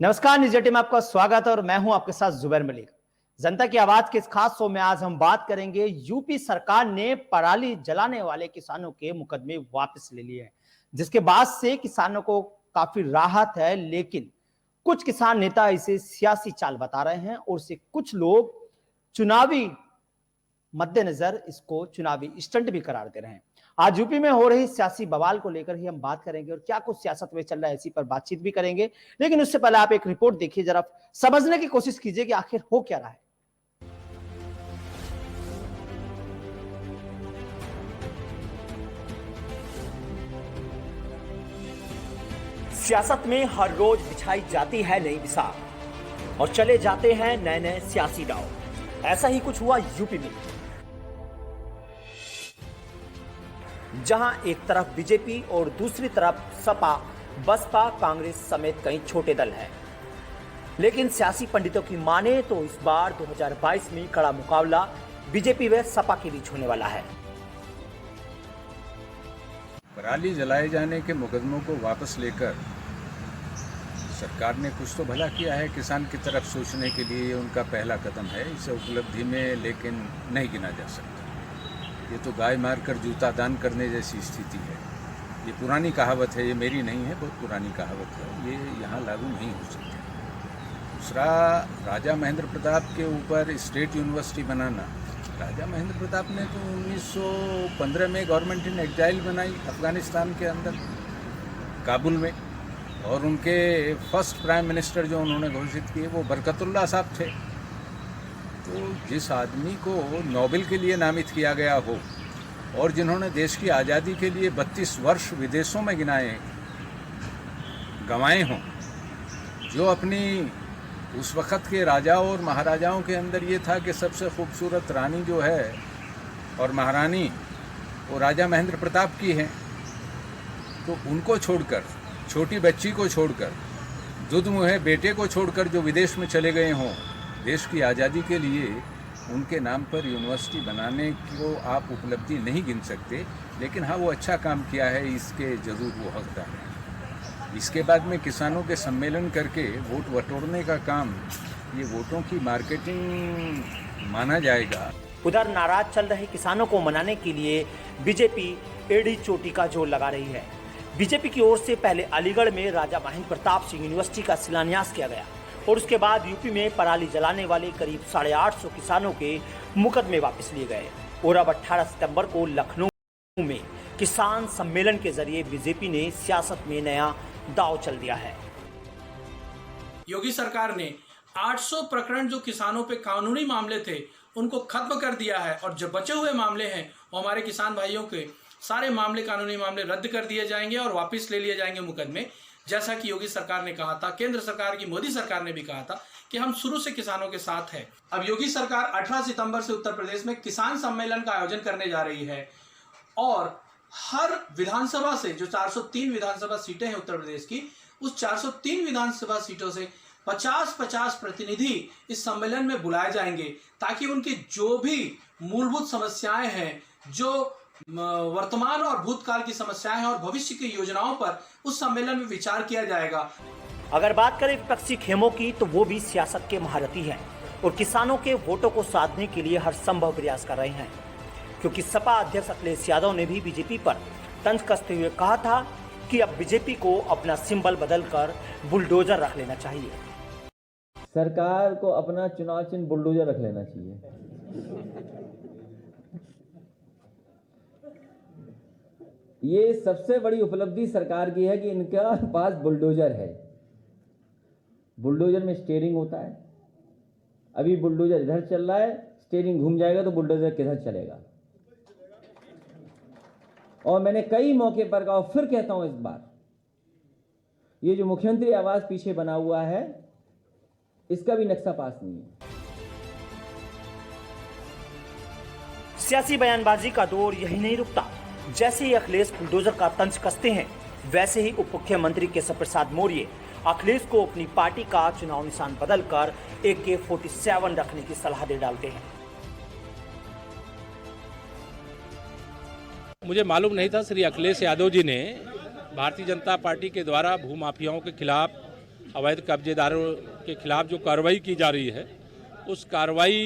नमस्कार, news eighteen में आपका स्वागत है और मैं हूं आपके साथ जुबैर मलिक। जनता की आवाज के इस खास शो में आज हम बात करेंगे। यूपी सरकार ने पराली जलाने वाले किसानों के मुकदमे वापस ले लिए हैं, जिसके बाद से किसानों को काफी राहत है। लेकिन कुछ किसान नेता इसे सियासी चाल बता रहे हैं और इसे कुछ लोग चुनावी मद्देनजर इसको चुनावी स्टंट भी करार दे रहे हैं। आज यूपी में हो रही सियासी बवाल को लेकर ही हम बात करेंगे और क्या कुछ सियासत में चल रहा है इसी पर बातचीत भी करेंगे। लेकिन उससे पहले आप एक रिपोर्ट देखिए, जरा समझने की कोशिश कीजिए कि आखिर हो क्या रहा है। सियासत में हर रोज बिछाई जाती है नई मिसाल और चले जाते हैं नए नए सियासी दांव। ऐसा ही कुछ हुआ यूपी में, जहां एक तरफ बीजेपी और दूसरी तरफ सपा, बसपा, कांग्रेस समेत कई छोटे दल हैं। लेकिन सियासी पंडितों की माने तो इस बार 2022 में कड़ा मुकाबला बीजेपी व सपा के बीच होने वाला है। पराली जलाए जाने के मुकदमों को वापस लेकर सरकार ने कुछ तो भला किया है। किसान की तरफ सोचने के लिए ये उनका पहला कदम है। इसे उपलब्धि में लेकिन नहीं गिना जा सकता। ये तो गाय मारकर जूता दान करने जैसी स्थिति है। ये पुरानी कहावत है, ये मेरी नहीं है, बहुत पुरानी कहावत है। ये यहाँ लागू नहीं हो सकती। दूसरा, राजा महेंद्र प्रताप के ऊपर स्टेट यूनिवर्सिटी बनाना। राजा महेंद्र प्रताप ने तो 1915 में गवर्नमेंट इन एग्जाइल बनाई अफगानिस्तान के अंदर, काबुल में। और उनके फर्स्ट प्राइम मिनिस्टर जो उन्होंने घोषित किए वो बरकतुल्ला साहब थे। तो जिस आदमी को नोबेल के लिए नामित किया गया हो और जिन्होंने देश की आज़ादी के लिए 32 वर्ष विदेशों में गंवाए हों, जो अपनी उस वक़्त के राजाओं और महाराजाओं के अंदर ये था कि सबसे खूबसूरत रानी जो है और महारानी वो राजा महेंद्र प्रताप की हैं, तो उनको छोड़कर, छोटी बच्ची को छोड़कर, दुधमुहे बेटे को छोड़कर जो विदेश में चले गए हों देश की आज़ादी के लिए, उनके नाम पर यूनिवर्सिटी बनाने को आप उपलब्धि नहीं गिन सकते। लेकिन हाँ, वो अच्छा काम किया है, इसके ज़रूर वो हकदार हैं। इसके बाद में किसानों के सम्मेलन करके वोट बटोरने का काम, ये वोटों की मार्केटिंग माना जाएगा। उधर नाराज चल रहे किसानों को मनाने के लिए बीजेपी एड़ी चोटी का जोर लगा रही है। बीजेपी की ओर से पहले अलीगढ़ में राजा महेंद्र प्रताप सिंह यूनिवर्सिटी का शिलान्यास किया गया और उसके बाद यूपी में पराली जलाने वाले करीब 850 किसानों के मुकदमे वापस लिए गए और अब 18 सितंबर को लखनऊ में किसान सम्मेलन के जरिए बीजेपी ने सियासत में नया दांव चल दिया है। योगी सरकार ने 800 प्रकरण जो किसानों पे कानूनी मामले थे उनको खत्म कर दिया है और जो बचे हुए मामले हैं वो हमारे किसान भाइयों के सारे मामले, कानूनी मामले रद्द कर दिए जाएंगे और वापस ले लिए जाएंगे मुकदमे। जैसा कि योगी सरकार ने कहा था, केंद्र सरकार की मोदी सरकार ने भी कहा था कि हम शुरू से किसानों के साथ हैं। अब योगी सरकार 18 सितंबर से उत्तर प्रदेश में किसान सम्मेलन का आयोजन करने जा रही है और हर विधानसभा से, जो 403 विधानसभा सीटें हैं उत्तर प्रदेश की, उस 403 विधानसभा सीटों से 50-50 प्रतिनिधि इस सम्मेलन में बुलाए जाएंगे ताकि उनकी जो भी मूलभूत समस्याएं हैं, जो वर्तमान और भूतकाल की समस्याएं हैं और भविष्य की योजनाओं पर उस सम्मेलन में विचार किया जाएगा। अगर बात करें विपक्षी खेमों की, तो वो भी सियासत के महारथी हैं और किसानों के वोटों को साधने के लिए हर संभव प्रयास कर रहे हैं, क्योंकि सपा अध्यक्ष अखिलेश यादव ने भी बीजेपी पर तंज कसते हुए कहा था कि अब बीजेपी को अपना सिंबल बदलकर बुलडोजर रख लेना चाहिए। सरकार को अपना चुनाव चिन्ह बुलडोजर रख लेना चाहिए। ये सबसे बड़ी उपलब्धि सरकार की है कि इनका पास बुलडोजर है। बुलडोजर में स्टीयरिंग होता है। अभी बुलडोजर इधर चल रहा है, स्टीयरिंग घूम जाएगा तो बुलडोजर किधर चलेगा। और मैंने कई मौके पर कहा, फिर कहता हूं इस बार, ये जो मुख्यमंत्री आवास पीछे बना हुआ है, इसका भी नक्शा पास नहीं है। सियासी बयानबाजी का दौर यही नहीं रुकता। जैसे ही अखिलेश बुलडोजर का तंज कसते हैं, वैसे ही उप मुख्यमंत्री केशव प्रसाद मौर्य अखिलेश को अपनी पार्टी का चुनाव निशान बदलकर AK-47 रखने की सलाह दे डालते हैं। मुझे मालूम नहीं था श्री अखिलेश यादव जी ने भारतीय जनता पार्टी के द्वारा भूमाफियाओं के खिलाफ अवैध कब्जेदारों के खिलाफ जो कार्रवाई की जा रही है उस कार्रवाई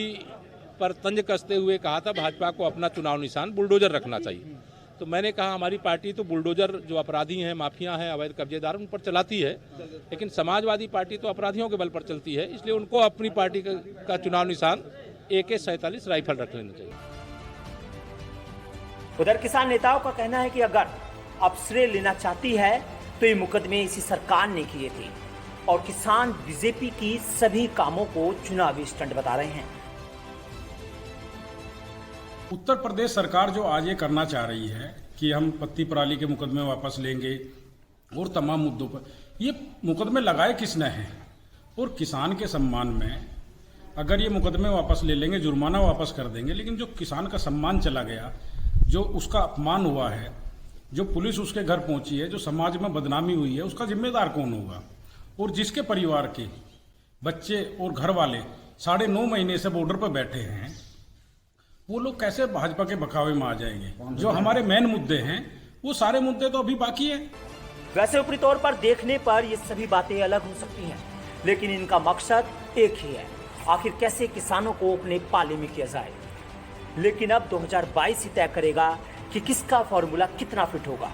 पर तंज कसते हुए कहा था भाजपा को अपना चुनाव निशान बुलडोजर रखना चाहिए। तो मैंने कहा हमारी पार्टी तो बुलडोजर जो अपराधी हैं, माफिया हैं, अवैध कब्जेदार, उन पर चलाती है, लेकिन समाजवादी पार्टी तो अपराधियों के बल पर चलती है, इसलिए उनको अपनी पार्टी का चुनाव निशान AK-47 राइफल रख लेना चाहिए। उधर किसान नेताओं का कहना है कि अगर अब श्रेय लेना चाहती है तो ये मुकदमे इसी सरकार ने किए थे और किसान बीजेपी की सभी कामों को चुनावी स्टंट बता रहे हैं। उत्तर प्रदेश सरकार जो आज ये करना चाह रही है कि हम पत्ती पराली के मुकदमे वापस लेंगे और तमाम मुद्दों पर, ये मुकदमे लगाए किसने हैं? और किसान के सम्मान में अगर ये मुकदमे वापस ले लेंगे, जुर्माना वापस कर देंगे, लेकिन जो किसान का सम्मान चला गया, जो उसका अपमान हुआ है, जो पुलिस उसके घर पहुंची है, जो समाज में बदनामी हुई है, उसका जिम्मेदार कौन होगा? और जिसके परिवार के बच्चे और घर वाले 9.5 महीने से बॉर्डर पर बैठे हैं, वो लोग कैसे भाजपा के बखावे में आ जाएंगे? जो हमारे मेन मुद्दे हैं वो सारे मुद्दे तो अभी बाकी है। वैसे ऊपरी तौर पर देखने पर ये सभी बातें अलग हो सकती हैं, लेकिन इनका मकसद एक ही है, आखिर कैसे किसानों को अपने पाले में किया जाए। लेकिन अब 2022 ही तय करेगा कि किसका फॉर्मूला कितना फिट होगा,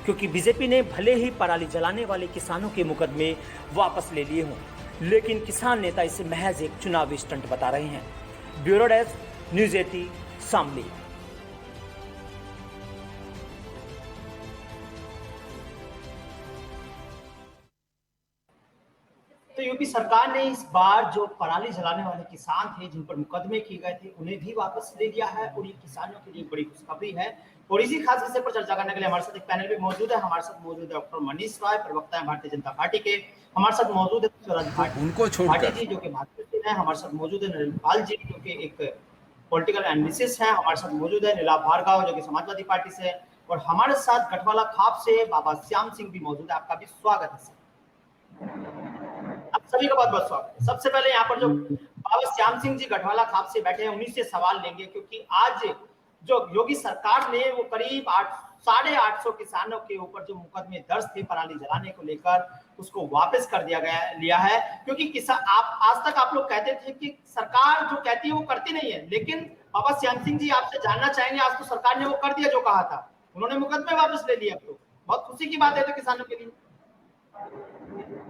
क्योंकि बीजेपी ने भले ही पराली जलाने वाले किसानों के मुकदमे वापस ले लिए हों, लेकिन किसान नेता इसे महज एक चुनावी स्टंट बता रहे हैं। Bureau desk, news 18 Shamli. तो यूपी सरकार ने इस बार जो पराली जलाने वाले किसान थे जिन पर मुकदमे किए गए थे उन्हें भी वापस ले लिया है और ये किसानों के लिए बड़ी खुशखबरी है। और इसी खास विषय पर चर्चा करने के लिए हमारे साथ एक पैनल भी मौजूद है। हमारे साथ मौजूद है डॉक्टर मनीष राय, प्रवक्ता है भारतीय जनता पार्टी के। हमारे साथ मौजूद है स्वराज भाटी जी जो कि भाजपा से हैं। हमारे साथ मौजूद है नरेंद्र पाल जी जो कि एक पॉलिटिकल एनालिसिस है। हमारे साथ मौजूद है नीला भार्गव जो कि समाजवादी पार्टी से है। और हमारे साथ गठवाला खाप से बाबा श्याम सिंह भी मौजूद है। आपका भी स्वागत है सर। आप सभी का बहुत बहुत स्वागत है। सबसे पहले यहाँ पर जो बाबा श्याम सिंह जी गठवाला खाप से बैठे हैं उन्हीं से सवाल लेंगे, क्योंकि आज जो योगी सरकार ने वो करीब 850 किसानों के ऊपर जो मुकदमे दर्ज थे पराली जलाने को लेकर उसको वापस कर लिया है। क्योंकि किसान आज तक आप लोग कहते थे कि सरकार जो कहती है वो करती नहीं है, लेकिन बाबा श्याम सिंह जी आपसे जानना चाहेंगे, आज तो सरकार ने वो कर दिया जो कहा था, उन्होंने मुकदमे वापस ले लिया। तो बहुत खुशी की बात है तो किसानों के लिए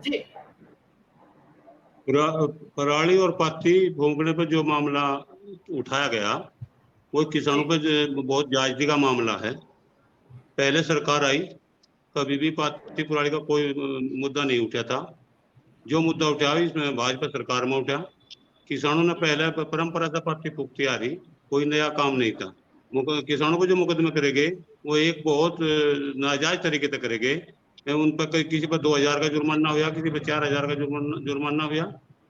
जी। पराली और पत्ती भोंकने पर जो मामला उठाया गया वो किसानों पे बहुत जायजगी का मामला है। पहले सरकार आई कभी भी पत्ती पराली का कोई मुद्दा नहीं उठा था। जो मुद्दा उठा इसमें भाजपा सरकार में उठा। किसानों ने पहले परंपरा से पत्ती फूकती आ रही, कोई नया काम नहीं था। किसानों को जो मुकदमे करेंगे वो एक बहुत नाजायज तरीके से करेंगे। उन पर किसी पर 2000 का जुर्माना हुआ, किसी पर 4000 का जुर्माना हुआ।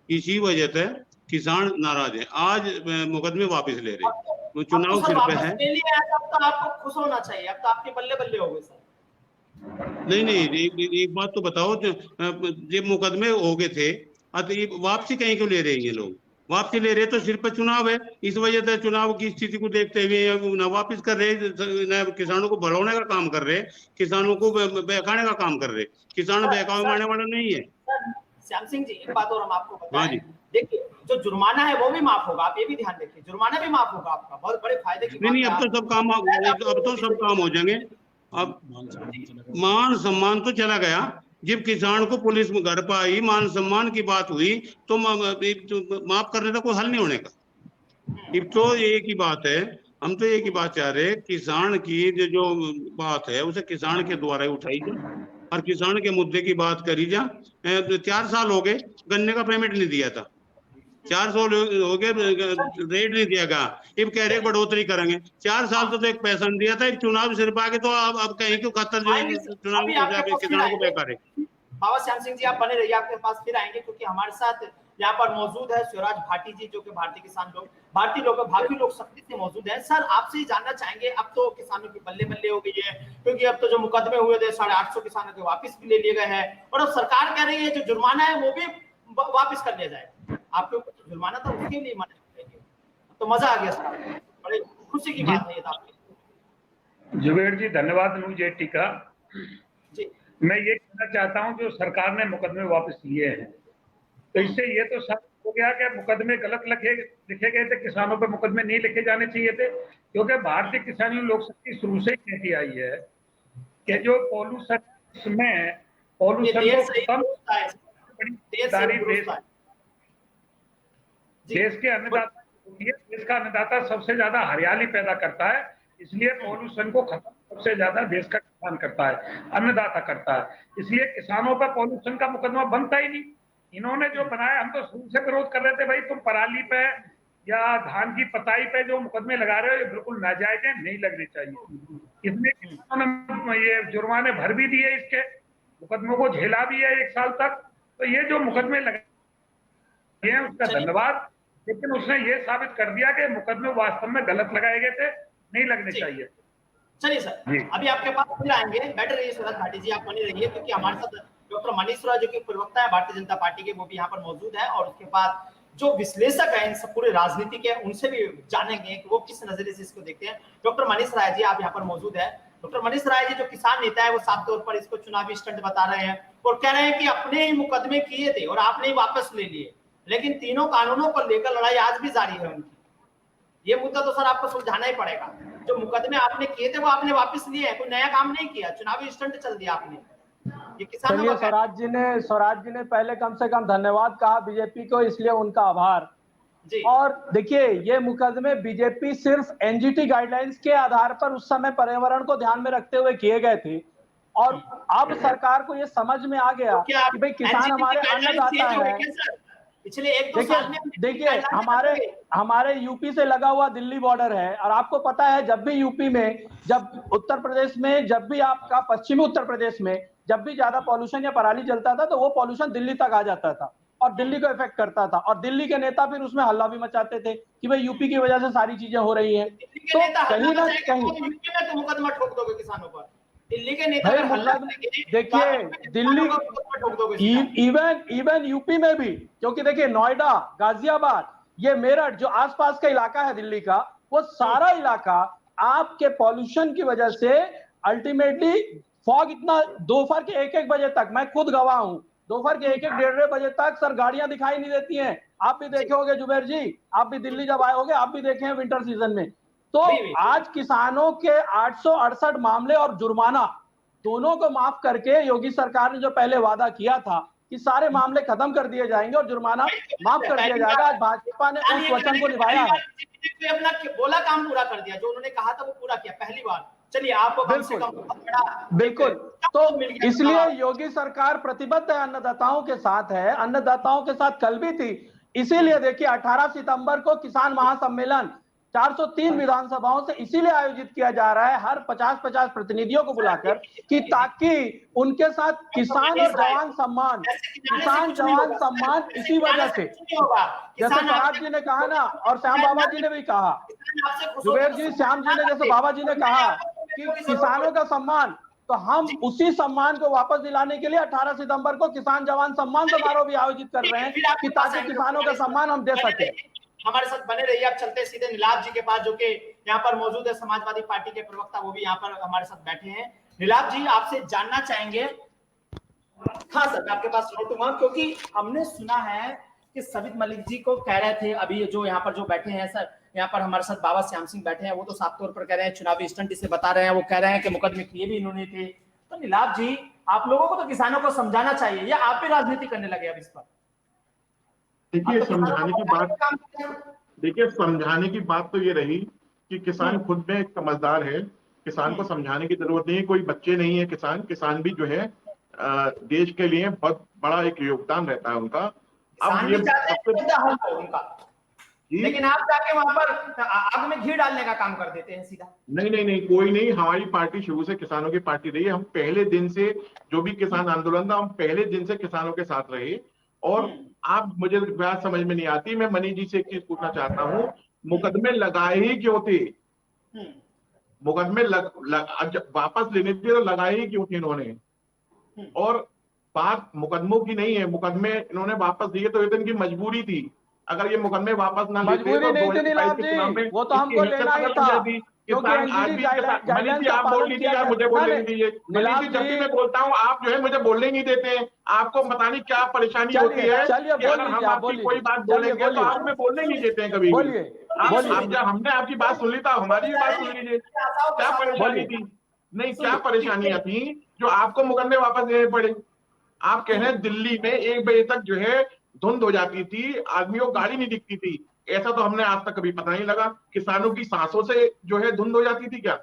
इसी वजह से किसान नाराज है। आज मुकदमे वापस ले रहे, वो चुनाव सिर पे है। अब तो आपको खुश होना चाहिए, अब तो आपके बल्ले बल्ले हो गए सर। नहीं, एक बात तो बताओ, जब मुकदमे हो गए थे तो वापसी कहीं क्यों ले रहे हैं ये लोग? वापसी ले रहे तो सिर पर चुनाव है, इस वजह से चुनाव की स्थिति को देखते हुए न वापस कर रहे, न किसानों को बढ़ाने का काम कर रहे, किसानों को बहकाने का काम कर रहे। किसान बहकावे मारने वाला नहीं है। श्याम सिंह जी एक बात और हम आपको बताएं, देखिए जो जुर्माना है वो भी माफ होगा, आप ये भी ध्यान रखिए, जुर्माना भी माफ होगा आपका, बहुत बड़े फायदे की नहीं, अब तो सब काम हो जाएंगे। अब मान सम्मान तो चला गया। जब किसान को पुलिस में घर पर आई, मान सम्मान की बात हुई तो माफ करने का कोई हल नहीं होने का। अब तो एक ही बात है, हम तो एक ही बात चाह रहे, किसान की जो बात है उसे किसान के द्वारा उठाई जाए और किसान के मुद्दे की बात करी जा। 4 साल हो गए गन्ने का पेमेंट नहीं दिया था, 4 साल हो गए रेट नहीं दिया गया, अब कह रहे बढ़ोतरी करेंगे। 4 साल तो एक पैसा नहीं दिया था, एक चुनाव सिर पे आके तो अब कहीं क्यों खतर जो चुनाव किसानों को बेकार है। बाबा श्याम सिंह जी आप बने रहिए, आपके पास फिर आएंगे, क्योंकि हमारे साथ यहाँ पर मौजूद है स्वराज भाटी जी जो कि भारतीय लोक शक्ति से मौजूद है। सर आपसे जानना चाहेंगे, अब तो किसानों की बल्ले बल्ले हो गई है, क्योंकि अब तो जो मुकदमे हुए थे 850 किसानों के वापस भी ले लिए गए हैं और अब सरकार कह रही है जो जुर्माना है वो भी वापस कर लिया जाए। आपके ऊपर जुर्माना था उसके लिए तो मजा आ गया सर, बड़ी खुशी की बात है। जुबेर जी धन्यवाद न्यूज़ 18 का। जी मैं ये कहना चाहता हूं, जो सरकार ने मुकदमे वापस लिए हैं, तो इससे ये तो साबित हो गया कि मुकदमे गलत लिखे गए थे, किसानों पे मुकदमे नहीं लिखे जाने चाहिए थे, क्योंकि भारतीय किसान लोक शक्ति शुरू से ही कहती आई है कि जो पॉल्यूशन में पॉल्यूशन को कम देश के अन्नदाता, देश का अन्नदाता सबसे ज्यादा हरियाली पैदा करता है, इसलिए पॉल्यूशन को खत्म सबसे ज्यादा देश का किसान करता है, अन्नदाता करता है, इसलिए किसानों पर पॉल्यूशन का मुकदमा बनता ही नहीं। इन्होंने जो बनाया, हम तो शुरू से विरोध कर रहे थे, भाई तुम पराली पे या धान की पताई पे जो मुकदमे लगा रहे हो, ये बिल्कुल नाजायज है, नहीं लगने चाहिए। इसमें किसानों ने ये जुर्माने भर भी दिए, इसके मुकदमों को झेला भी है 1 साल तक। तो ये जो मुकदमे लगाए हैं उसका धन्यवाद, लेकिन उसने ये साबित कर दिया कि मुकदमे वास्तव में गलत लगाए गए थे, नहीं लगने चाहिए। चलिए सर, अभी आपके पास फिर आएंगे, बैठे रहिए सुरत भाटी जी, आप बने रहिए, क्योंकि हमारे साथ डॉक्टर मनीष राय जो कि प्रवक्ता है भारतीय जनता पार्टी के, वो भी यहाँ पर मौजूद है, और उसके बाद जो विश्लेषक है इन सब पूरे राजनीति के, उनसे भी जानेंगे कि वो किस नजरिए से इसको देखते हैं। डॉक्टर मनीष राय जी, आप यहाँ पर मौजूद है। डॉक्टर मनीष राय जी, जो किसान नेता है, वो साफ तौर पर इसको चुनावी स्टंट बता रहे हैं और कह रहे हैं कि अपने ही मुकदमे किए थे और आपने ही वापस ले लिए, लेकिन तीनों कानूनों को लेकर लड़ाई आज भी जारी है उनकी। ये मुद्दा तो सर आपको सुलझाना ही पड़ेगा। जो मुकदमे आपने किए थे वो आपने वापस लिए, कोई नया काम नहीं किया, चुनावी स्टंट चल दिया आपने। ये किसानों चलिए, स्वराज जी ने पहले कम से कम धन्यवाद कहा बीजेपी को, इसलिए उनका आभार जी। और देखिए, ये मुकदमे बीजेपी सिर्फ एनजीटी गाइडलाइंस के आधार पर उस समय पर्यावरण को ध्यान में रखते हुए किए गए थे, और अब सरकार को ये समझ में आ गया कि भाई किसान हमारे अन्नदाता है। पिछले 1-2 साल में देखिए, हमारे यूपी से लगा हुआ दिल्ली बॉर्डर है, और आपको पता है जब भी यूपी में, जब उत्तर प्रदेश में, जब भी आपका पश्चिमी उत्तर प्रदेश में जब भी ज्यादा पॉल्यूशन या पराली जलता था, तो वो पॉल्यूशन दिल्ली तक आ जाता था और दिल्ली को इफेक्ट करता था, और दिल्ली के नेता फिर उसमें हल्ला भी मचाते थे कि भाई यूपी की वजह से सारी चीजें हो रही हैं। तो कहीं ना कहीं मुकदमा ठोक दोगे किसानों पर, दिल्ली के नेता देखिए, दिल्ली इवन यूपी में भी, क्योंकि देखिए नोएडा, गाजियाबाद, ये मेरठ जो आसपास का इलाका है दिल्ली का, वो सारा इलाका आपके पॉल्यूशन की वजह से अल्टीमेटली फॉग इतना, दोपहर के 1-1 बजे तक, मैं खुद गवाह हूं, दोपहर के 1-1-1:30 बजे तक सर गाड़ियां दिखाई नहीं देती हैं। आप भी देखे होंगे जुबैर जी, आप भी दिल्ली जब आए होंगे, आप भी देखे हैं विंटर सीजन में। तो आज किसानों के 868 मामले और जुर्माना दोनों को माफ करके योगी सरकार ने जो पहले वादा किया था कि सारे मामले खत्म कर दिए जाएंगे और जुर्माना माफ कर दिया जाएगा, आज भाजपा ने उस वचन को निभाया है, अपना बोला काम पूरा कर दिया, जो उन्होंने कहा था वो पूरा किया पहली बार। चलिए, आपको बिल्कुल, तो इसलिए योगी सरकार प्रतिबद्ध है, अन्नदाताओं के साथ है, अन्नदाताओं के साथ कल भी थी। इसीलिए देखिए 18 सितंबर को किसान महासम्मेलन 403 विधानसभाओं से इसीलिए आयोजित किया जा रहा है, हर 50-50 प्रतिनिधियों को बुलाकर, कि ताकि उनके साथ किसान और जवान सम्मान, किसान जवान सम्मान, इसी वजह से, जैसे स्वराज जी ने कहा ना, और श्याम बाबा जी ने भी कहा, जुबैर जी, श्याम जी ने, जैसे बाबा जी ने कहा कि किसानों का सम्मान, तो हम उसी सम्मान को वापस दिलाने के लिए 18 सितंबर को किसान जवान सम्मान समारोह भी आयोजित कर रहे हैं, कि ताकि किसानों का सम्मान हम दे सके। हमारे साथ बने रहिए। आप चलते सीधे नीलाभ जी के पास, जो कि यहाँ पर मौजूद है, समाजवादी पार्टी के प्रवक्ता, वो भी यहाँ पर हमारे साथ बैठे हैं। नीलाभ जी, आपसे जानना चाहेंगे, हाँ सर, मैं आपके पास लौटूंगा, क्योंकि हमने सुना है कि सबित मलिक जी को कह रहे थे, अभी जो यहाँ पर जो बैठे हैं सर, यहाँ पर हमारे साथ बाबा श्याम सिंह बैठे हैं, वो तो साफ तौर पर कह रहे हैं चुनावी स्टंट इसे बता रहे हैं, वो कह रहे हैं कि मुकदमे किए भी इन्होंने थे। तो नीलाभ जी, आप लोगों को तो किसानों को समझाना चाहिए, या आप भी राजनीति करने लगे अब इस पर? देखिए, समझाने की बात तो ये रही कि किसान खुद में समझदार है, किसान को समझाने की जरूरत नहीं है, कोई बच्चे नहीं है किसान भी जो है देश के लिए बहुत बड़ा एक योगदान रहता है उनका। अब ये लेकिन आप जाके वहां पर आग में घी डालने का काम कर देते हैं सीधा। नहीं, कोई नहीं, हमारी पार्टी शुरू से किसानों की पार्टी रही है, हम पहले दिन से, जो भी किसान आंदोलन था, हम पहले दिन से किसानों के साथ रहे। और आप, मुझे बात समझ में नहीं आती, मैं मनीष जी से एक चीज पूछना चाहता हूँ, मुकदमे लगाए ही क्यों थे? मुकदमे वापस लेने थे तो लगाए ही क्यों थे इन्होंने? और बात मुकदमों की नहीं है, मुकदमे इन्होंने वापस दिए तो इनकी मजबूरी थी। अगर ये मुकदमे वापस ना लेते तो वो तो हमको लेना ही था, किसान आज भी मनीष जी आप बोल लीजिए यार, मुझे बोलने दीजिए। मनीष जी, जब भी मैं बोलता हूँ आप जो है मुझे बोलने नहीं देते हैं। आपको पता नहीं क्या परेशानी होती है कि अगर हम आपकी कोई बात बोलेंगे तो आप हमें बोलने नहीं देते हैं कभी भी। आप जब हमने आपकी बात सुन ली तो हमारी भी बात सुन लीजिए। क्या परेशानी थी? नहीं, क्या परेशानियां थी जो आपको मुकदमे वापस लेने पड़े? आप कह रहे हैं दिल्ली में 1 बजे तक जो है धुंध हो जाती थी, आदमियों को गाड़ी नहीं दिखती थी। ऐसा तो हमने आज तक कभी पता नहीं लगा। किसानों की सांसों से जो है धुंध हो जाती थी क्या?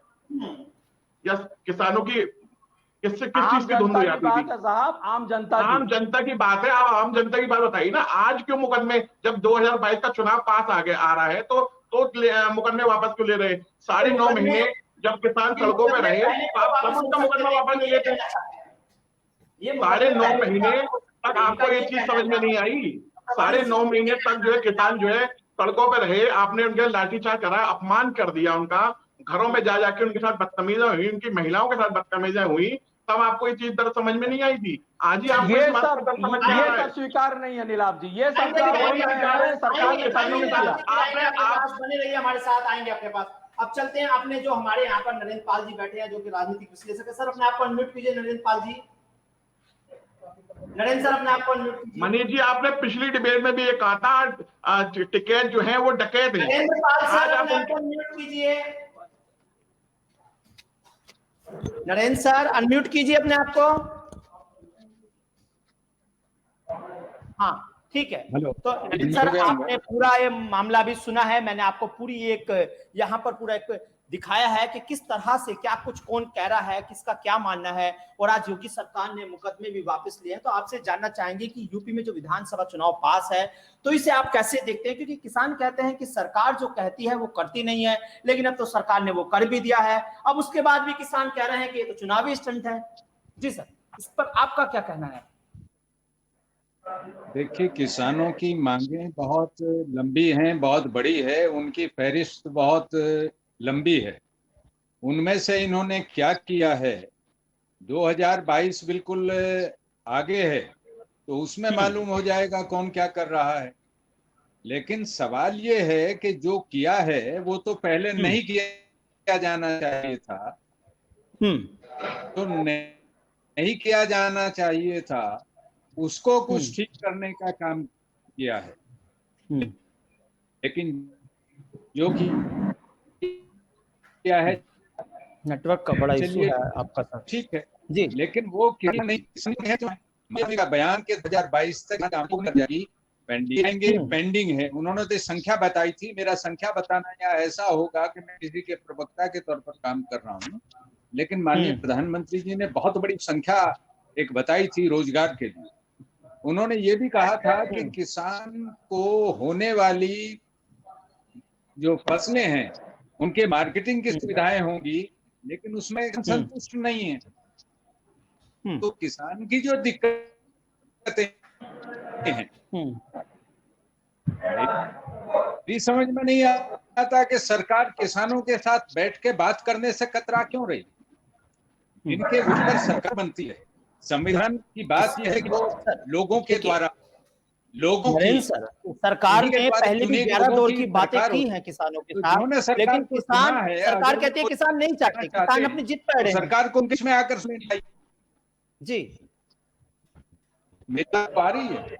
या किसानों की किस चीज की धुंध हो जाती थी? साहब आम जनता की बात है। आप आम जनता की बात बताइए ना। आज क्यों मुकदमे, जब 2022 का चुनाव पास आ रहा है तो मुकदमे वापस क्यों ले रहे? 9.5 महीने जब किसान सड़कों पे रहे तो आप सब उनका मुकदमा वापस ले लेते हैं। 9.5 महीने तक आपको ये चीज समझ में नहीं आई। 9.5 महीने तक जो है किसान जो है सड़कों पे रहे, आपने उनके लाठीचार्ज करा, अपमान कर दिया उनका, घरों में जा जाके उनके साथ बदतमीजियां हुई, उनकी महिलाओं के साथ बदतमीजियां हुई, तब आपको ये चीज दर्द समझ में नहीं आई थी। आज ही आपको ये सब स्वीकार नहीं है नीलाभ जी, ये सब सरकार के साथ नहीं किया। आप बने रहिए, हमारे साथ आएंगे आपके पास। अब चलते हैं अपने जो हमारे यहाँ पर नरेंद्र पाल जी बैठे हैं जो कि राजनीतिक विश्लेषक है। सर अपने आप को अनम्यूट कीजिए। नरेंद्र पाल जी, नरेंद्र सर अपने आप को अनम्यूट कीजिए। मनीष जी, आपने पिछली डिबेट में भी ये कहा था टिकैत जो है वो डकैत है। नरेंद्र पाल सर अपने आप को अनम्यूट कीजिए। नरेंद्र सर अनम्यूट कीजिए अपने आप को। हाँ ठीक है। तो नरेंद्र सर आपने पूरा ये मामला भी सुना है, मैंने आपको पूरी एक यहाँ पर पूरा एक दिखाया है कि किस तरह से क्या कुछ कौन कह रहा है, किसका क्या मानना है, और आज योगी सरकार ने मुकदमे भी वापस लिए हैं। तो आपसे जानना चाहेंगे कि यूपी में जो विधानसभा चुनाव पास है तो इसे आप कैसे देखते हैं? क्योंकि किसान कहते हैं कि सरकार जो कहती है वो करती नहीं है, लेकिन अब तो सरकार ने वो कर भी दिया है। अब उसके बाद भी किसान कह रहे हैं कि ये तो चुनावी स्टंट है। जी सर, इस पर आपका क्या कहना है? देखिए, किसानों की मांगें बहुत लंबी हैं, बहुत बड़ी है, उनकी फहरिस्त बहुत लंबी है। उनमें से इन्होंने क्या किया है, 2022 बिल्कुल आगे है तो उसमें मालूम हो जाएगा कौन क्या कर रहा है। लेकिन सवाल ये है कि जो किया है वो तो पहले नहीं किया जाना चाहिए था। तो नहीं किया जाना चाहिए था, उसको कुछ ठीक करने का काम किया है। लेकिन जो क्या है, नेटवर्क का बड़ा इशू है आपका सर। ठीक है जी, लेकिन वो किया नहीं है। तो बयान के 2022 तक पेंडिंग है। उन्होंने तो संख्या बताई थी, मेरा संख्या बताना या ऐसा होगा कि मैं किसी के प्रवक्ता के तौर पर काम कर रहा हूँ। लेकिन माननीय प्रधानमंत्री जी ने बहुत बड़ी संख्या एक बताई थी रोजगार के लिए। उन्होंने ये भी कहा था कि किसान को होने वाली जो फसलें हैं उनके मार्केटिंग की सुविधाएं होंगी, लेकिन उसमें संतुष्ट नहीं है। तो किसान की जो दिक्कतें हैं ये समझ में नहीं आता कि सरकार किसानों के साथ बैठ के बात करने से कतरा क्यों रही। इनके ऊपर सरकार बनती है। संविधान की बात यह है कि वो लोगों के द्वारा सरकार ने पहले भी 11 दौर की बातें की हैं किसानों के साथ, लेकिन सरकार कहती है किसान नहीं चाहते, किसान अपनी जिद पर अड़े हैं। सरकार को किसमें आकर सुननी चाहिए? जी, मेरी आ रही है,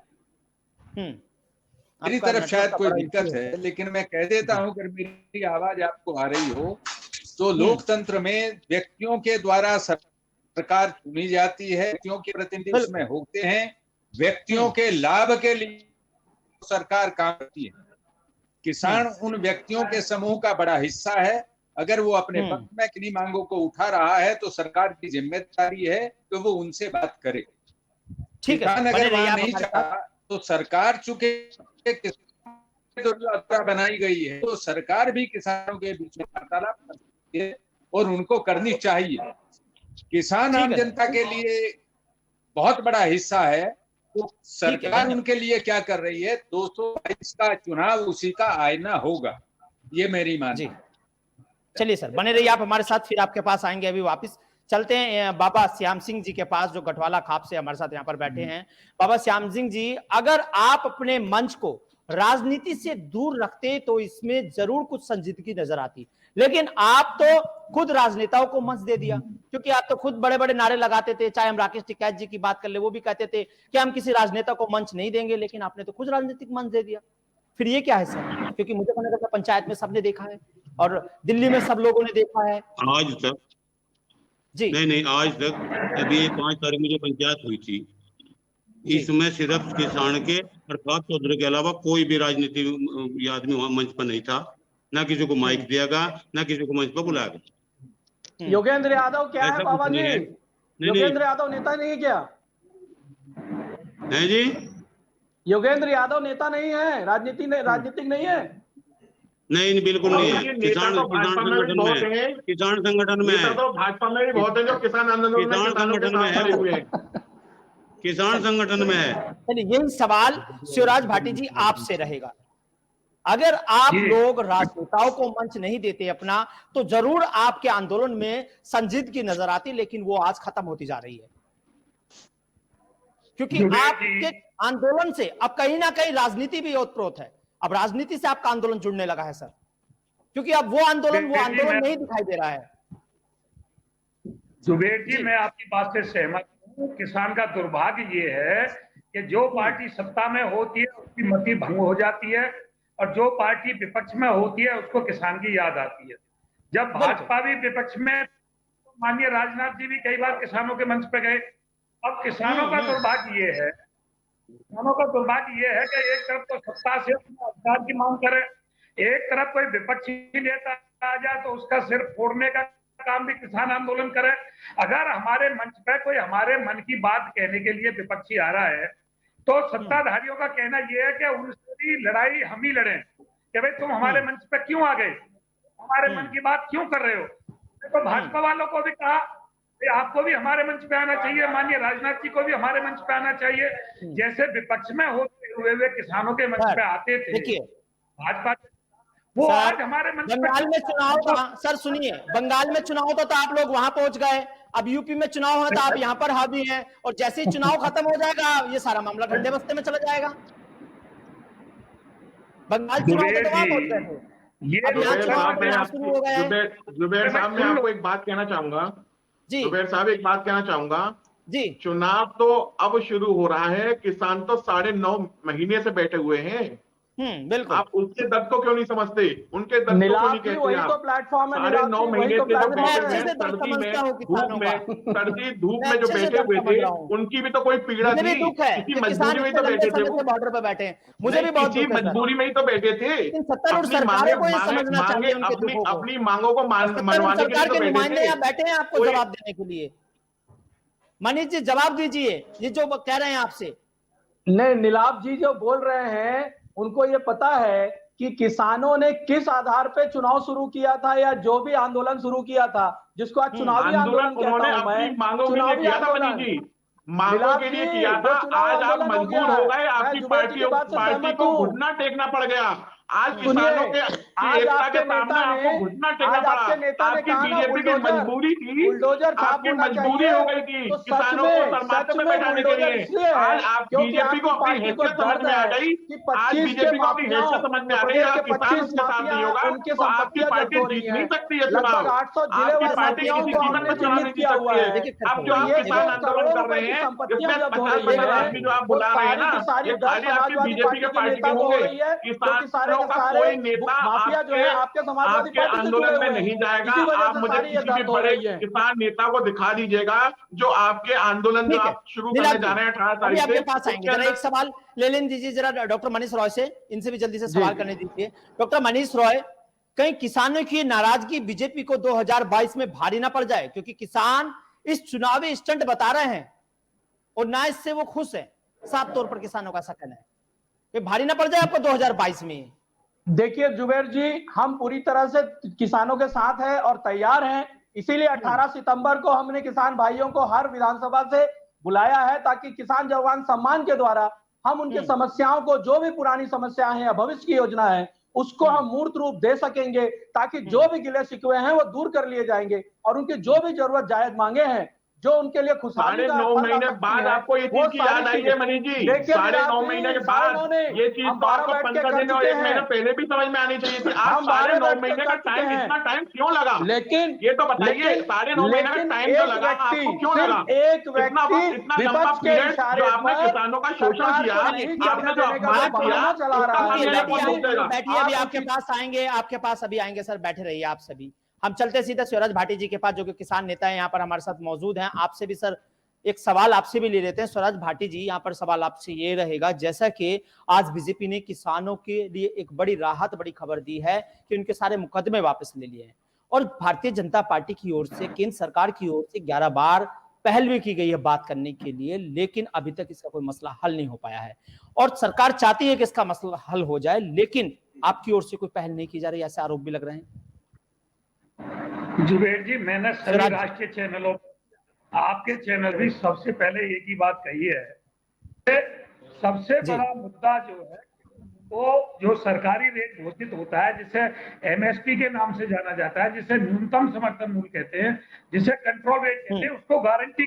मेरी तरफ शायद कोई दिक्कत है, लेकिन मैं कह देता हूं अगर मेरी आवाज आपको आ रही हो तो लोकतंत्र में व्यक्तियों के द्वारा सरकार चुनी जाती है, व्यक्तियों के प्रतिनिधि उसमें होते हैं, व्यक्तियों के लाभ के लिए सरकार काम करती है। किसान उन व्यक्तियों के समूह का बड़ा हिस्सा है। अगर वो अपने पक्ष में किन्हीं मांगों को उठा रहा है तो सरकार की जिम्मेदारी है कि वो उनसे बात करे। किसान अगर वहां नहीं चाहा तो सरकार चूंकि बनाई गई है तो सरकार भी किसानों के बीच में वार्तालाप करती है और उनको करनी चाहिए। किसान आम जनता के लिए बहुत बड़ा हिस्सा है, तो सरकार उनके लिए क्या कर रही है? 222 का चुनाव उसी का आईना होगा, ये मेरी मानना है। चलिए सर, बने रहिए आप हमारे साथ, फिर आपके पास आएंगे। अभी वापस चलते हैं बाबा श्याम सिंह जी के पास जो गठवाला खाप से हमारे साथ यहाँ पर बैठे हैं। बाबा श्याम सिंह जी, अगर आप अपने मंच को राजनीति से दूर रखते तो इसमें जरूर कुछ संजीदगी नजर आती, लेकिन आप तो खुद राजनेताओं को मंच दे दिया, क्योंकि आप तो खुद बड़े बड़े नारे लगाते थे। चाहे हम राकेश टिकैत जी की बात कर ले, वो भी कहते थे कि हम किसी राजनेता को मंच नहीं देंगे, लेकिन आपने तो खुद राजनीतिक मंच दे दिया। फिर ये क्या है सर? क्योंकि मुझे पता है पंचायत में सबने देखा है और दिल्ली में सब लोगों ने देखा है आज तक जी। नहीं, आज तक अभी 5 तारीख में जो पंचायत हुई थी, इसमें सिर्फ किसान के प्रताप चौधरी के अलावा कोई भी राजनीतिक आदमी वहां मंच पर नहीं था। ना किसी को माइक दिया गया, ना किसी को मंच पर बुलाया गया। योगेंद्र यादव क्या है बाबा जी? योगेंद्र नहीं, यादव नेता नहीं है क्या? है जी, योगेंद्र यादव नेता नहीं है, राजनीतिक नहीं है। नहीं, बिल्कुल नहीं है। किसान संगठन में है, तो भाजपा में भी बहुत है जो किसान आंदोलन में संगठन में है, किसान संगठन में है। यही सवाल शिवराज भाटी जी आपसे रहेगा। अगर आप लोग राजनेताओं को मंच नहीं देते अपना, तो जरूर आपके आंदोलन में संजीदगी नजर आती, लेकिन वो आज खत्म होती जा रही है, क्योंकि आपके आंदोलन से अब कहीं ना कहीं राजनीति भी ओतप्रोत है। अब राजनीति से आपका आंदोलन जुड़ने लगा है सर, क्योंकि अब वो आंदोलन नहीं दिखाई दे रहा है। जुबेर जी, मैं आपकी बात से सहमत हूँ। किसान का दुर्भाग्य ये है कि जो पार्टी सत्ता में होती है उसकी मति भंग हो जाती है, और जो पार्टी विपक्ष में होती है उसको किसान की याद आती है। जब भाजपा भी विपक्ष में, माननीय राजनाथ जी भी कई बार किसानों के मंच पे गए। अब किसानों का दुर्भाग्य ये है, कि एक तरफ तो सत्ता से अपने अधिकार की मांग करे, एक तरफ कोई विपक्षी नेता आ जाए तो उसका सिर फोड़ने का काम भी किसान आंदोलन करे। अगर हमारे मंच पे कोई हमारे मन की बात कहने के लिए विपक्षी आ रहा है, तो सत्ताधारियों का कहना यह है कि उनसे भी लड़ाई हम ही लड़ें, कि भाई तुम हमारे मंच पे क्यों आ गए, हमारे मन की बात क्यों कर रहे हो। तो भाजपा वालों को भी कहा आपको भी हमारे मंच पे आना चाहिए, माननीय राजनाथ जी को भी हमारे मंच पे आना चाहिए। जैसे विपक्ष में होते हुए किसानों के मंच पे आते थे भाजपा, वो आज हमारे मंच पे। बंगाल में चुनाव था सर, सुनिए, बंगाल में चुनाव था तो आप लोग वहां पहुंच गए। अब यूपी में चुनाव है तो आप यहाँ पर हावी हैं, और जैसे ही चुनाव खत्म हो जाएगा ये सारा मामला ठंडे बस्ते में चला जाएगा। बंगाल चुनाव में तो वहां पहुंच गए थे, शुरू हो गया है। जुबेर साहब, मैं आपको एक बात कहना चाहूंगा जी। जुबेर साहब, एक बात कहना चाहूंगा जी। चुनाव तो अब शुरू हो रहा है, किसान तो 9.5 महीने से बैठे हुए हैं। बिल्कुल। आप उसके दर्द को क्यों नहीं समझते? उनके दर्द को नहीं कहते? वही तो प्लेटफॉर्म है, 9.5 महीने से जो बैठे हुए हैं सर्दी धूप में जो बैठे हुए थे, उनकी भी तो कोई पीड़ा थी, किसी मजबूरी में तो बैठे थे, वो बॉर्डर पर बैठे हैं। मुझे भी बहुत किसी मजबूरी में ही तो बैठे थे। अपनी मांगों को मनवाने के लिए तो बैठे थे। बैठे हैं आपको जवाब देने के लिए। मनीष जी जवाब दीजिए, ये जो कह रहे हैं आपसे। नहीं, नीलाभ जी जो बोल रहे हैं उनको ये पता है कि किसानों ने किस आधार पे चुनाव शुरू किया था, या जो भी आंदोलन शुरू किया था, जिसको आज चुनावी आंदोलन उन्होंने अपनी मांगों के लिए किया था। मनीष जी, मांगों के लिए किया था। आज आप मजबूर हो गए, आपकी पार्टी को घुटना टेकना पड़ गया। आज किसानों के एकता के सामने आपको घुटना टेकना पड़ा। आपकी बीजेपी की मजबूरी थी, आपकी मजबूरी हो गई थी किसानों को सरमाते पे बैठाने के लिए। आज आप बीजेपी को अपनी हैसियत समझ में आ गई, आज बीजेपी को अपनी हैसियत समझ में आ गई। अगर किसान उसके साथ नहीं होगा तो आपकी पार्टी जीत नहीं सकती है चुनाव। आपकी पार्टी किसी कीमत पर चुनाव नहीं जीत सकती है। अब जो आप किसान आंदोलन कर रहे हैं, इसमें 50% आदमी जो आप बुला रहे हैं ना, ये खाली आपकी बीजेपी के पार्टी के होंगे। किसान का कोई नेता आपके आंदोलन में नहीं जाएगा। आप मुझे किसी भी बड़े किसान नेता को दिखा दीजिएगा जो आपके आंदोलन जो आप शुरू करने जा रहे हैं 18 तारीख से। आपके पास आएंगे, जरा एक सवाल ले लेने दीजिए जरा डॉक्टर मनीष रॉय से, इनसे भी जल्दी से सवाल करने दीजिए। डॉक्टर मनीष रॉय, कहीं किसानों की नाराजगी बीजेपी को 2022 में भारी ना पड़ जाए, क्योंकि किसान इस चुनावी स्टंट बता रहे हैं और ना इससे वो खुश है। साफ तौर पर किसानों का ऐसा कहना है कि भारी ना पड़ जाए आपको 2022 में। देखिए जुबेर जी, हम पूरी तरह से किसानों के साथ हैं और तैयार हैं। इसीलिए 18 सितंबर को हमने किसान भाइयों को हर विधानसभा से बुलाया है, ताकि किसान जवान सम्मान के द्वारा हम उनके समस्याओं को, जो भी पुरानी समस्याएं हैं, भविष्य की योजना है, उसको हम मूर्त रूप दे सकेंगे, ताकि जो भी गिले शिकवे हैं वो दूर कर लिए जाएंगे और उनकी जो भी जरूरत जायज मांगे हैं, जो उनके लिए खुशहाली का 9.5 फल ला महीने सकती बाद है, आपको ये वो चीज की सारी याद आई चीजें। है मनीष जी? देखिए 9.5 महीने के बाद ये चीज हम तो 12 आपको बैठ के 15 कर दिन और चुके 1 महीना हैं, पहले भी समझ में आनी चाहिए थी। आप हम 12 9.5 बैठ के महीने का कर चुके टाइम, हैं। इतना टाइम क्यों लगा? लेकिन ये तो बताइए, 9.5 महीने का टाइम जो लगा आपको क्यों लगा? एक इतना व्यक्ति इतना लंबा विपक्ष के पीरियड इशारे जो आपने पर किसानों का शोषण सरकार किया, को नहीं आपने करने जो देने का जो अपमान किया, बहाना चला उसका रहा खामियाजा है। कौन भुगतेगा? बैठिए, अभी आपके पास आएंगे, आपके पास अभी आएंगे सर, बैठे रहिए आप सभी। हम चलते सीधे स्वराज भाटी जी के पास, जो कि किसान नेता है, यहाँ पर हमारे साथ मौजूद हैं। आपसे भी सर एक सवाल आपसे भी ले लेते हैं। स्वराज भाटी जी, यहाँ पर सवाल आपसे ये रहेगा, जैसा कि आज बीजेपी ने किसानों के लिए एक बड़ी राहत, बड़ी खबर दी है कि उनके सारे मुकदमे वापस ले लिए हैं, और भारतीय जनता पार्टी की ओर से, केंद्र सरकार की ओर से 11 बार पहल भी की गई है बात करने के लिए, लेकिन अभी तक इसका कोई मसला हल नहीं हो पाया है, और सरकार चाहती है कि इसका मसला हल हो जाए, लेकिन आपकी ओर से कोई पहल नहीं की जा रही, ऐसे आरोप भी लग रहे हैं। जुबेर जी, मैंने सभी राष्ट्रीय चैनलों, आपके चैनल भी सबसे पहले एक ही बात कही है, सबसे बड़ा मुद्दा जो है वो जो सरकारी रेट घोषित होता है, जिसे एमएसपी के नाम से जाना जाता है, जिसे न्यूनतम समर्थन मूल्य कहते हैं, जिसे कंट्रोल रेट कहते हैं, उसको गारंटी,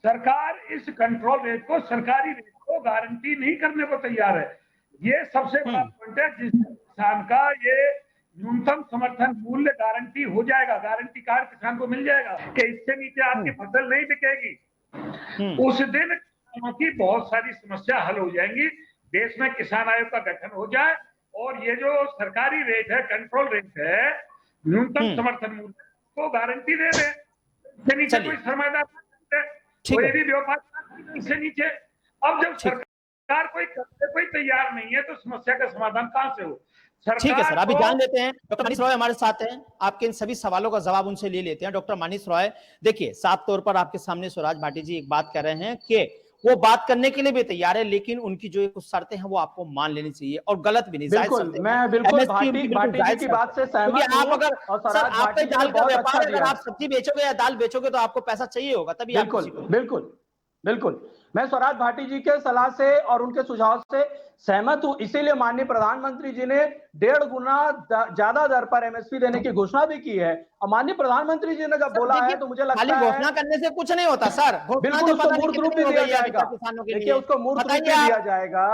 सरकार इस कंट्रोल रेट को, सरकारी रेट को गारंटी नहीं करने को तैयार है। ये सबसे बड़ा पॉइंट है, जिससे किसान का ये न्यूनतम समर्थन मूल्य गारंटी हो जाएगा, गारंटी कार्ड किसान को मिल जाएगा कि इससे नीचे आपकी फसल नहीं बिकेगी। उस दिन किसानों की बहुत सारी समस्या हल हो जाएंगी, देश में किसान आयोग का गठन हो जाए, और ये जो सरकारी रेट है, कंट्रोल रेट है, न्यूनतम समर्थन मूल्य, को गारंटी दे रहे, इससे नीचे कोई सरमादार, कोई भी व्यापार इससे नीचे। अब जब सरकार कोई तैयार नहीं है, तो समस्या का समाधान कहां से हो? ठीक है सर, अभी जान लेते हैं। डॉक्टर मनीष रॉय हमारे साथ हैं, आपके इन सभी सवालों का जवाब उनसे ले लेते हैं। डॉक्टर मनीष रॉय, देखिए, साफ तौर पर आपके सामने स्वराज भाटी जी एक बात कर रहे हैं कि वो बात करने के लिए भी तैयार है, लेकिन उनकी जो कुछ शर्तें हैं वो आपको मान लेनी चाहिए, और गलत भी नहीं। बिल्कुल, मैं बिल्कुल भाटी जी की बात से सहमत हूं। आप अगर सर, आपके दाल का व्यापार, अगर आप सब्जी बेचोगे या दाल बेचोगे तो आपको पैसा चाहिए होगा, तभी। बिल्कुल बिल्कुल बिल्कुल, मैं स्वराज भाटी जी के सलाह से और उनके सुझाव से सहमत हूं। इसीलिए माननीय प्रधानमंत्री जी ने 1.5 गुना ज्यादा दर पर एमएसपी देने की घोषणा भी की है, और माननीय प्रधानमंत्री जी ने जब बोला है, तो मुझे लगता है घोषणा करने से कुछ नहीं होता सर, बिल्कुल उसको मूर्त रूप भी दिया जाएगा। देखिए, उसको मूर्त रूप भी दिया जाएगा।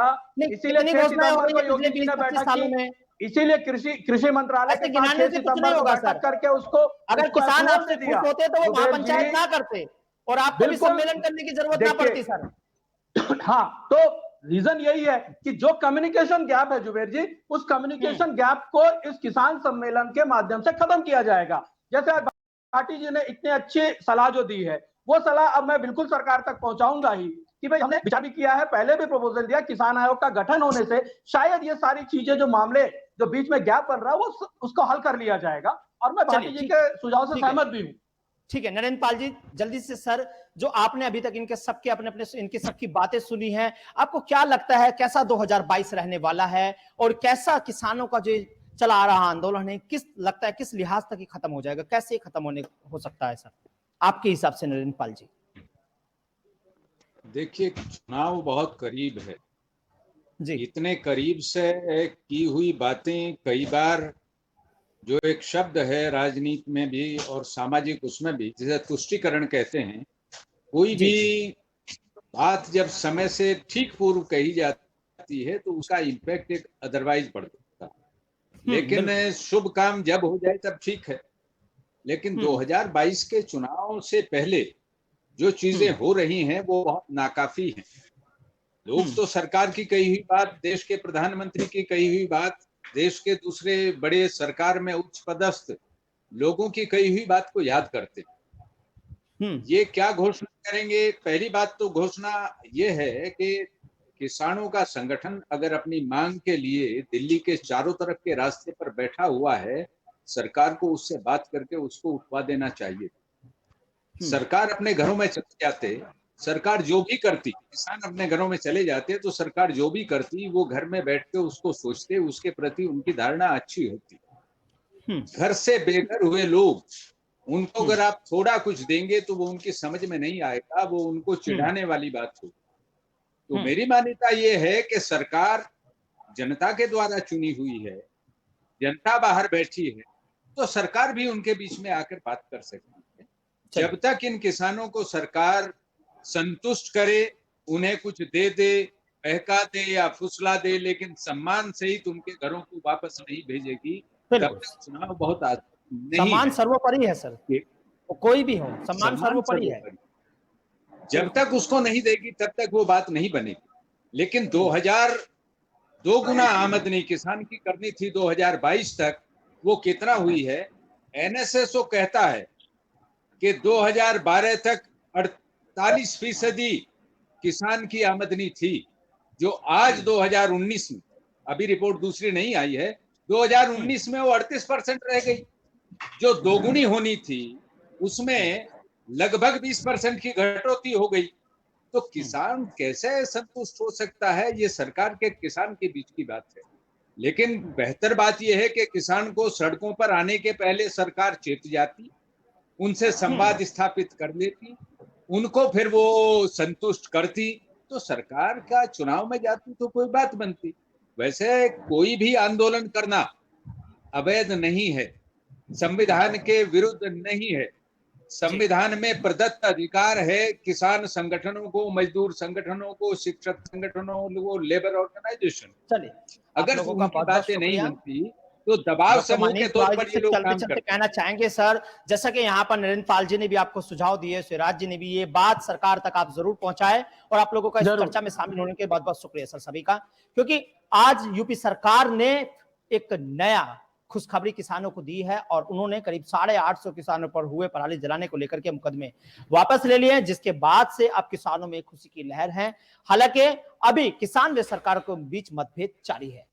इसीलिए 6 सितंबर को योगी जी ने बैठक की, इसीलिए कृषि मंत्रालय के साथ 6 सितंबर को बैठक करके उसको, अगर किसान आपसे खुश होते तो वो महापंचायत ना करते, और आपको भी सम्मेलन करने की जरूरत ना पड़ती सर। हाँ, तो रीजन यही है कि जो कम्युनिकेशन गैप है जुबेर जी, उस कम्युनिकेशन गैप को इस किसान सम्मेलन के माध्यम से खत्म किया जाएगा। जैसे आज भाटी जी ने इतनी अच्छी सलाह जो दी है, वो सलाह अब मैं बिल्कुल सरकार तक पहुंचाऊंगा ही, कि भाई हमने विचार भी किया है, पहले भी प्रपोजल दिया, किसान आयोग का गठन होने से शायद ये सारी चीजें, जो मामले जो बीच में गैप बन रहा है, वो उसको हल कर लिया जाएगा, और मैं भाटी जी के सुझाव से सहमत भी हूँ। ठीक है नरेंद्र पाल जी, जल्दी से सर, जो आपने अभी तक इनके सबके इनके सबकी बातें सुनी हैं, आपको क्या लगता है कैसा 2022 रहने वाला है, और कैसा किसानों का जो चला आ रहा आंदोलन है, किस लगता है किस लिहाज तक ही खत्म हो जाएगा, कैसे खत्म हो सकता है सर आपके हिसाब से नरेंद्र पाल जी? देखिए, चुनाव बहुत करीब है जी, इतने करीब से की हुई बातें, कई बार जो एक शब्द है राजनीति में भी और सामाजिक उसमें भी, जिसे तुष्टीकरण कहते हैं, कोई भी बात जब समय से ठीक पूर्व कही जाती है तो उसका इम्पैक्ट एक अदरवाइज पड़ सकता है, लेकिन शुभ काम जब हो जाए तब ठीक है। लेकिन 2022 के चुनाव से पहले जो चीजें हो रही हैं वो बहुत नाकाफी हैं। लोग तो सरकार की कही हुई बात, देश के प्रधानमंत्री की कही हुई बात, देश के दूसरे बड़े सरकार में उच्च पदस्थ लोगों की कही हुई बात को याद करते हैं। ये क्या घोषणा करेंगे? पहली बात तो घोषणा ये है कि किसानों का संगठन अगर अपनी मांग के लिए दिल्ली के चारों तरफ के रास्ते पर बैठा हुआ है, सरकार को उससे बात करके उसको उठवा देना चाहिए। सरकार अपने घरों में चले जाते, सरकार जो भी करती, किसान अपने घरों में चले जाते तो सरकार जो भी करती वो घर में बैठ के उसको सोचते, उसके प्रति उनकी धारणा अच्छी होती। घर से बेघर हुए लोग, उनको अगर आप थोड़ा कुछ देंगे तो वो उनकी समझ में नहीं आएगा, वो उनको चिढ़ाने वाली बात हो। तो मेरी मान्यता ये है कि सरकार जनता के द्वारा चुनी हुई है, जनता बाहर बैठी है, तो सरकार भी उनके बीच में आकर बात कर सकती है। जब तक इन किसानों को सरकार संतुष्ट करे, उन्हें कुछ दे दे, बहका दे या फुसला दे, लेकिन सम्मान सहित उनके घरों को वापस नहीं भेजेगी, तब तक चुनाव बहुत नहीं सम्मान है। सर्वोपरि है सर, कोई भी हो सम्मान सर्वोपरि है। जब तक उसको नहीं देगी तब तक वो बात नहीं बनेगी। लेकिन 2002 गुना आमदनी किसान की करनी थी 2022 तक, वो कितना हुई है? एनएसएसओ कहता है कि 2012 तक 48% किसान की आमदनी थी, जो आज 2019 में, अभी रिपोर्ट दूसरी नहीं आई है, 2019 में वो 38% रह गई। जो दोगुनी होनी थी उसमें लगभग 20% की घटोती हो गई। तो किसान कैसे संतुष्ट हो सकता है? ये सरकार के किसान के बीच की बात है। लेकिन बेहतर बात यह है कि किसान को सड़कों पर आने के पहले सरकार चेत जाती, उनसे संवाद स्थापित कर लेती, उनको फिर वो संतुष्ट करती, तो सरकार का चुनाव में जाती तो कोई बात बनती। वैसे कोई भी आंदोलन करना अवैध नहीं है, संविधान के विरुद्ध नहीं है। संविधान में प्रदत्त अधिकार है किसान संगठनों को, मजदूर संगठनों को, शिक्षक संगठनों को, लेबर ऑर्गेनाइजेशन। चलिए, अगर उनकी बातें नहीं बनती तो दबाव समूह के तौर पर ये लोग काम करते। कहना चाहेंगे सर, जैसा कि यहाँ पर नरेंद्र पाल जी ने भी आपको सुझाव दिए, शिवराज जी ने भी, ये बात सरकार तक आप जरूर पहुंचाए। और आप लोगों का इस चर्चा में शामिल होने के बहुत बहुत शुक्रिया सर सभी का, क्योंकि आज यूपी सरकार ने एक नया खुशखबरी किसानों को दी है और उन्होंने करीब 850 किसानों पर हुए पराली जलाने को लेकर के मुकदमे वापस ले लिए, जिसके बाद से अब किसानों में खुशी की लहर है। हालांकि अभी किसान व सरकार के बीच मतभेद जारी है।